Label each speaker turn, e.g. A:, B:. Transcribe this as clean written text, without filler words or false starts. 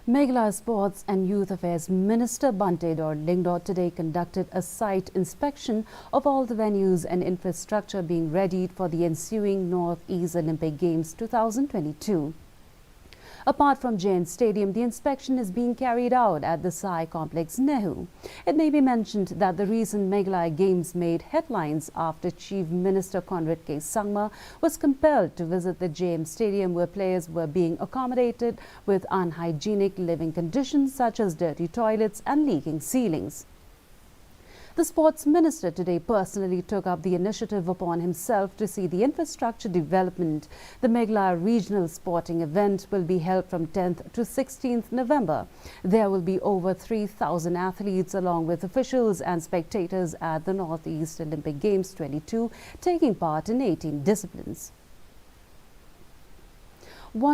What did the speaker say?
A: Meghalaya Sports and Youth Affairs Minister Bantedor Lyngdoh today conducted a site inspection of all the venues and infrastructure being readied for the ensuing North East Olympic Games 2022. Apart from Jain Stadium, the inspection is being carried out at the Sai Complex, Nehu. It may be mentioned that the recent Meghalaya Games made headlines after Chief Minister Conrad K. Sangma was compelled to visit the JM Stadium, where players were being accommodated with unhygienic living conditions such as dirty toilets and leaking ceilings. The sports minister today personally took up the initiative upon himself to see the infrastructure development. The Meghalaya Regional Sporting Event will be held from 10th to 16th November. There will be over 3,000 athletes along with officials and spectators at the Northeast Olympic Games 22, taking part in 18 disciplines.